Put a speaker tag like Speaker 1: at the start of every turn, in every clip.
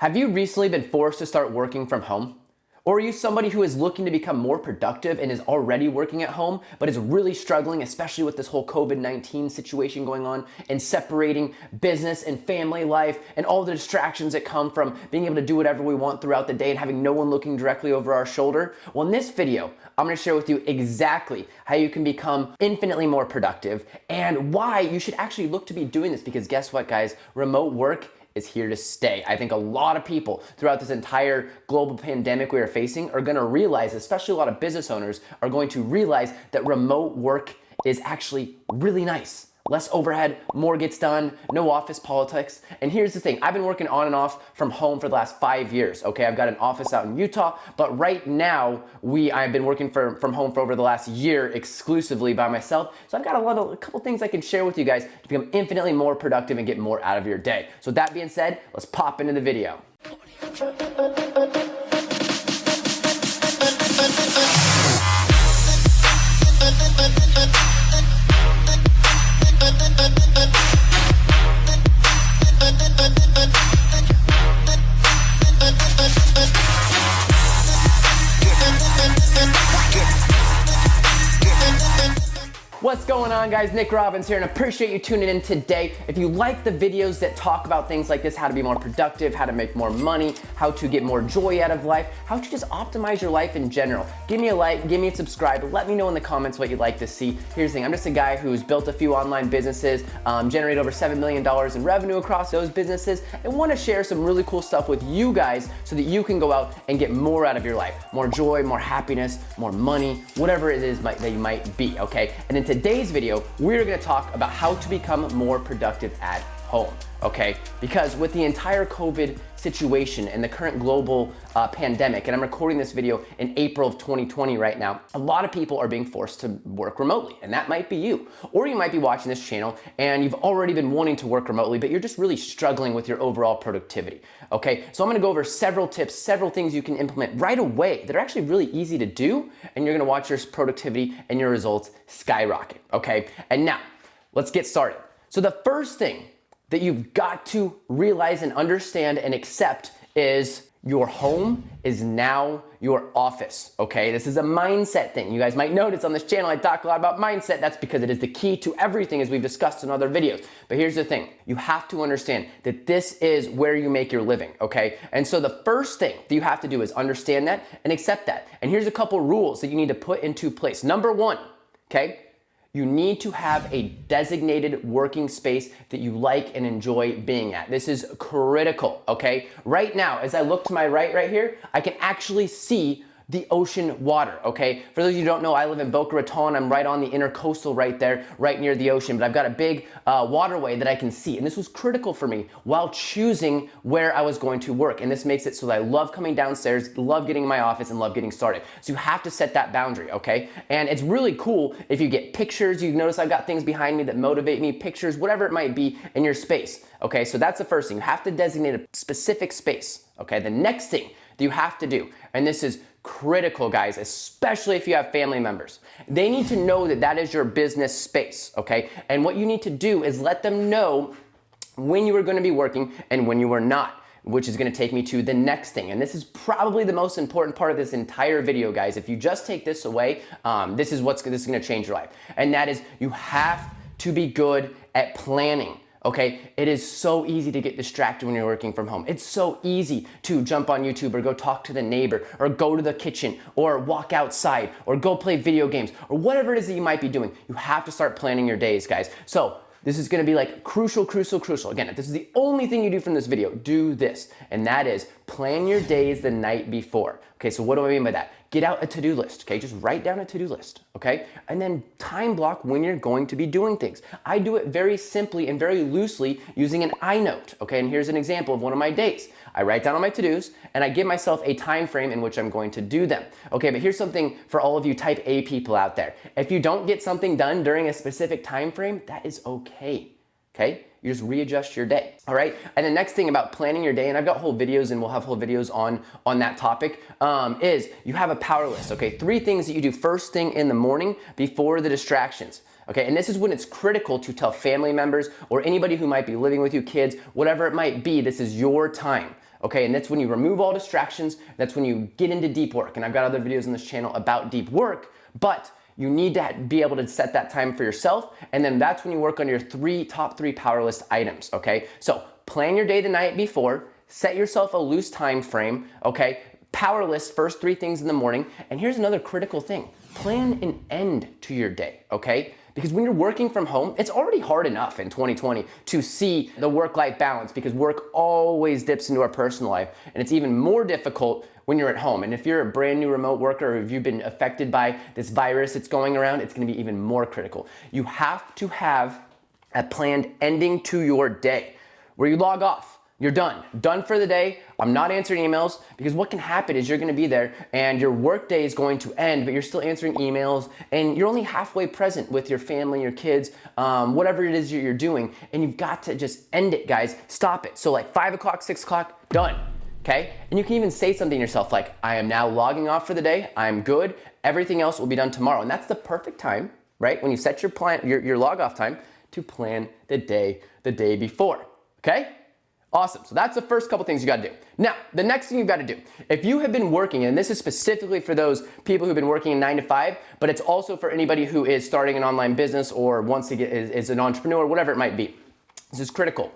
Speaker 1: Have you recently been forced to start working from home? Or are you somebody who is looking to become more productive and is already working at home, but is really struggling, especially with this whole COVID-19 situation going on and separating business and family life and all the distractions that come from being able to do whatever we want throughout the day and having no one looking directly over our shoulder? Well, in this video, I'm gonna share with you exactly how you can become infinitely more productive and why you should actually look to be doing this, because guess what, guys? Remote work is here to stay. I think a lot of people throughout this entire global pandemic we are facing are gonna realize, especially a lot of business owners are going to realize, that remote work is actually really nice. Less overhead, more gets done, no office politics. And here's the thing, I've been working on and off from home for the last 5 years, okay? I've got an office out in Utah, but right now, I've been working from home for over the last year exclusively by myself. So I've got a couple things I can share with you guys to become infinitely more productive and get more out of your day. So with that being said, let's pop into the video. What's going on, guys? Nick Robbins here, and I appreciate you tuning in today. If you like the videos that talk about things like this, how to be more productive, how to make more money, how to get more joy out of life, how to just optimize your life in general, give me a like, give me a subscribe, let me know in the comments what you'd like to see. Here's the thing, I'm just a guy who's built a few online businesses, generated over $7 million in revenue across those businesses, and want to share some really cool stuff with you guys so that you can go out and get more out of your life. More joy, more happiness, more money, whatever it is that you might be, okay? And in today's video, we're gonna talk about how to become more productive at home, okay? Because with the entire COVID situation and the current global pandemic, and I'm recording this video in April of 2020 right now, a lot of people are being forced to work remotely, and that might be you. Or you might be watching this channel and you've already been wanting to work remotely, but you're just really struggling with your overall productivity, okay? So I'm gonna go over several tips, several things you can implement right away that are actually really easy to do, and you're gonna watch your productivity and your results skyrocket, okay? And now, let's get started. So the first thing that you've got to realize and understand and accept is your home is now your office, okay? This is a mindset thing. You guys might notice on this channel I talk a lot about mindset. That's because it is the key to everything, as we've discussed in other videos. But here's the thing, you have to understand that this is where you make your living, okay? And so the first thing that you have to do is understand that and accept that. And here's a couple rules that you need to put into place. Number one, okay? You need to have a designated working space that you like and enjoy being at. This is critical, okay? Right now, as I look to my right here, I can actually see the ocean water, okay? For those of you who don't know, I live in Boca Raton. I'm right on the intercoastal right there, right near the ocean, but I've got a big waterway that I can see. And this was critical for me while choosing where I was going to work. And this makes it so that I love coming downstairs, love getting in my office, and love getting started. So you have to set that boundary, okay? And it's really cool if you get pictures. You notice I've got things behind me that motivate me, pictures, whatever it might be in your space, okay? So that's the first thing. You have to designate a specific space, okay? The next thing that you have to do, and this is critical, guys, especially if you have family members. They need to know that that is your business space, okay? And what you need to do is let them know when you are going to be working and when you are not, which is going to take me to the next thing. And this is probably the most important part of this entire video, guys. If you just take this away, this is going to change your life. And that is, you have to be good at planning. Okay, it is so easy to get distracted when you're working from home. It's so easy to jump on YouTube or go talk to the neighbor or go to the kitchen or walk outside or go play video games or whatever it is that you might be doing. You have to start planning your days, guys. So this is gonna be like crucial. Again, if this is the only thing you do from this video, do this. And that is plan your days the night before. Okay, so what do I mean by that? Get out a to-do list, okay? Just write down a to-do list, okay? And then time block when you're going to be doing things. I do it very simply and very loosely using an iNote, okay? And here's an example of one of my days. I write down all my to-dos and I give myself a time frame in which I'm going to do them. Okay, but here's something for all of you type A people out there. If you don't get something done during a specific time frame, that is okay, okay? You just readjust your day, all right? And the next thing about planning your day, and I've got whole videos and we'll have whole videos on that topic, is you have a Powerless, okay? 3 things that you do first thing in the morning before the distractions. Okay, and this is when it's critical to tell family members or anybody who might be living with you, kids, whatever it might be, this is your time. okay? And that's when you remove all distractions, that's when you get into deep work. And I've got other videos on this channel about deep work, but you need to be able to set that time for yourself, and then that's when you work on your top three Powerless items, okay? So plan your day the night before, set yourself a loose time frame, okay? Powerless, first 3 things in the morning. And here's another critical thing. Plan an end to your day, okay? Because when you're working from home, it's already hard enough in 2020 to see the work-life balance, because work always dips into our personal life. And it's even more difficult when you're at home. And if you're a brand new remote worker, or if you've been affected by this virus that's going around, it's gonna be even more critical. You have to have a planned ending to your day where you log off. You're done for the day. I'm not answering emails, because what can happen is you're gonna be there and your work day is going to end, but you're still answering emails and you're only halfway present with your family, your kids, whatever it is you're doing, and you've got to just end it, guys. Stop it. So like 5 o'clock, 6 o'clock, done, okay? And you can even say something to yourself like, I am now logging off for the day, I'm good, everything else will be done tomorrow. And that's the perfect time, right? When you set your log off time to plan the day before, okay? Awesome. So that's the first couple things you got to do. Now, the next thing you've got to do, if you have been working, and this is specifically for those people who've been working in 9 to 5, but it's also for anybody who is starting an online business or wants to is an entrepreneur, whatever it might be. This is critical.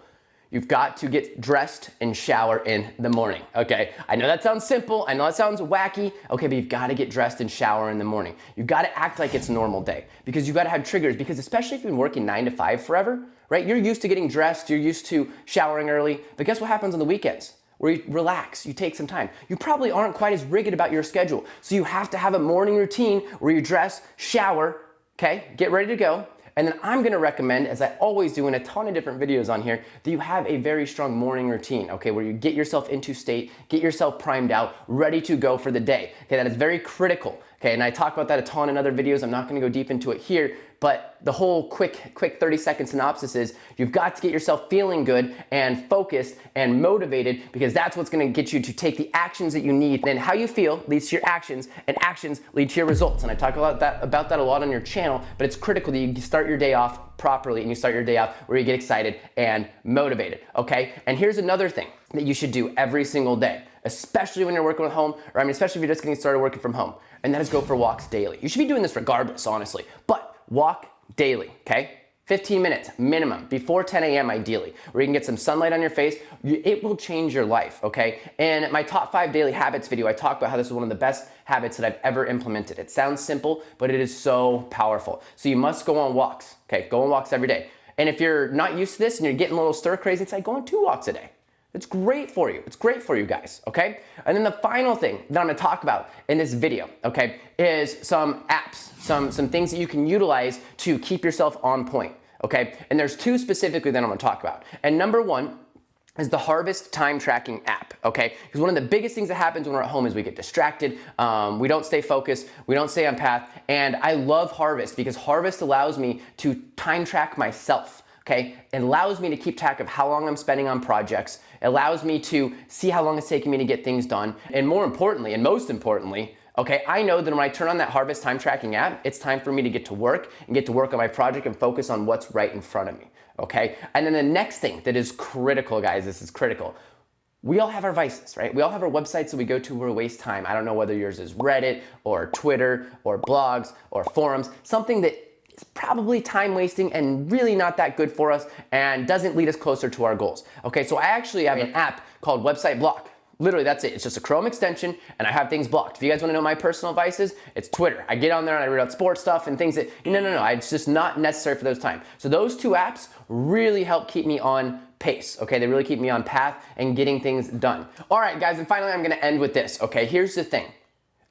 Speaker 1: You've got to get dressed and shower in the morning, okay? I know that sounds simple, I know that sounds wacky, okay, but you've got to get dressed and shower in the morning. You've got to act like it's a normal day, because you've got to have triggers, because especially if you've been working 9 to 5 forever, right? You're used to getting dressed, you're used to showering early, but guess what happens on the weekends? Where you relax, you take some time. You probably aren't quite as rigid about your schedule, so you have to have a morning routine where you dress, shower, okay, get ready to go. And then I'm gonna recommend, as I always do in a ton of different videos on here, that you have a very strong morning routine, okay, where you get yourself into state, get yourself primed out, ready to go for the day. Okay, that is very critical, okay, and I talk about that a ton in other videos. I'm not gonna go deep into it here, but the whole quick 30-second synopsis is you've got to get yourself feeling good and focused and motivated, because that's what's gonna get you to take the actions that you need. And then how you feel leads to your actions, and actions lead to your results. And I talk about that a lot on your channel, but it's critical that you start your day off properly, and you start your day off where you get excited and motivated, okay? And here's another thing that you should do every single day, especially when you're working at home, or especially if you're just getting started working from home, and that is go for walks daily. You should be doing this regardless, honestly, but walk daily, okay? 15 minutes minimum, before 10 a.m. ideally, where you can get some sunlight on your face. It will change your life, okay? And my top 5 daily habits video, I talk about how this is one of the best habits that I've ever implemented. It sounds simple, but it is so powerful. So you must go on walks, okay? Go on walks every day. And if you're not used to this and you're getting a little stir crazy, it's like going 2 walks a day. It's great for you. It's great for you guys, okay? And then the final thing that I'm gonna talk about in this video, okay, is some apps, some things that you can utilize to keep yourself on point, okay? And there's 2 specifically that I'm gonna talk about. And number 1 is the Harvest time tracking app, okay? Because one of the biggest things that happens when we're at home is we get distracted, we don't stay focused, we don't stay on path, and I love Harvest because Harvest allows me to time track myself. Okay, it allows me to keep track of how long I'm spending on projects. It allows me to see how long it's taking me to get things done. And more importantly, and most importantly, okay, I know that when I turn on that Harvest time tracking app, it's time for me to get to work and get to work on my project and focus on what's right in front of me, okay? And then the next thing that is critical, guys, this is critical. We all have our vices, right? We all have our websites that we go to where we waste time. I don't know whether yours is Reddit or Twitter or blogs or forums, something that is probably time wasting and really not that good for us and doesn't lead us closer to our goals. Okay, so I actually have an app called Website Block. Literally, that's it. It's just a Chrome extension, and I have things blocked. If you guys want to know my personal vices, it's Twitter. I get on there and I read out sports stuff and things that, no, it's just not necessary for those times. So those 2 apps really help keep me on pace, okay? They really keep me on path and getting things done. All right, guys, and finally, I'm gonna end with this, okay? Here's the thing.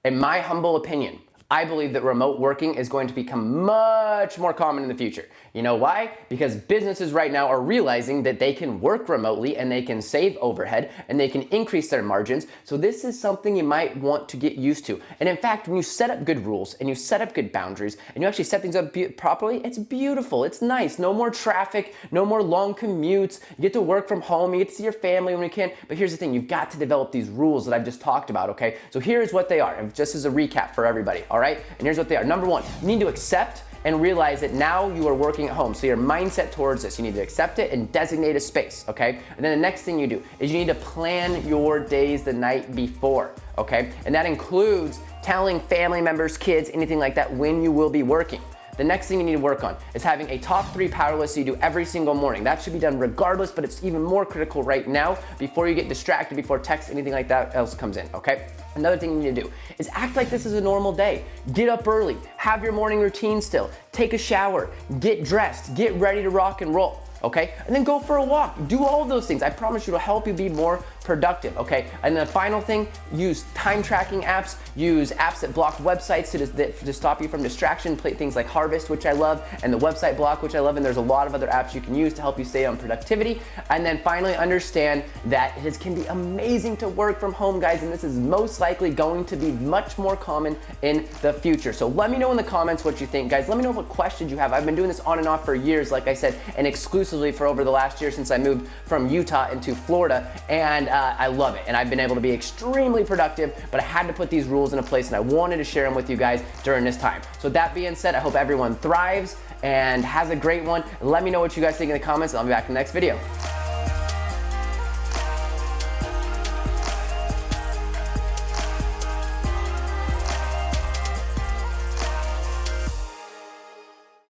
Speaker 1: In my humble opinion, I believe that remote working is going to become much more common in the future. You know why? Because businesses right now are realizing that they can work remotely and they can save overhead and they can increase their margins. So this is something you might want to get used to. And in fact, when you set up good rules and you set up good boundaries and you actually set things up properly, it's beautiful, it's nice. No more traffic, no more long commutes. You get to work from home, you get to see your family when you can. But here's the thing, you've got to develop these rules that I've just talked about, okay? So here's what they are, just as a recap for everybody, all right? right? And here's what they are. Number one, you need to accept and realize that now you are working at home. So your mindset towards this, you need to accept it and designate a space, okay? And then the next thing you do is you need to plan your days the night before, okay? And that includes telling family members, kids, anything like that when you will be working. The next thing you need to work on is having a top 3 Powerless you do every single morning. That should be done regardless, but it's even more critical right now before you get distracted, before text, anything like that else comes in, okay? Another thing you need to do is act like this is a normal day. Get up early, have your morning routine still, take a shower, get dressed, get ready to rock and roll. Okay? And then go for a walk. Do all of those things. I promise you it'll help you be more productive, okay? And the final thing, use time tracking apps, use apps that block websites to stop you from distraction, play things like Harvest, which I love, and the website block, which I love, and there's a lot of other apps you can use to help you stay on productivity. And then finally understand that it can be amazing to work from home, guys, and this is most likely going to be much more common in the future. So let me know in the comments what you think, guys. Let me know what questions you have. I've been doing this on and off for years, like I said, and exclusively for over the last year since I moved from Utah into Florida, and I love it, and I've been able to be extremely productive, but I had to put these rules into place, and I wanted to share them with you guys during this time. So that being said, I hope everyone thrives and has a great one. Let me know what you guys think in the comments, and I'll be back in the next video.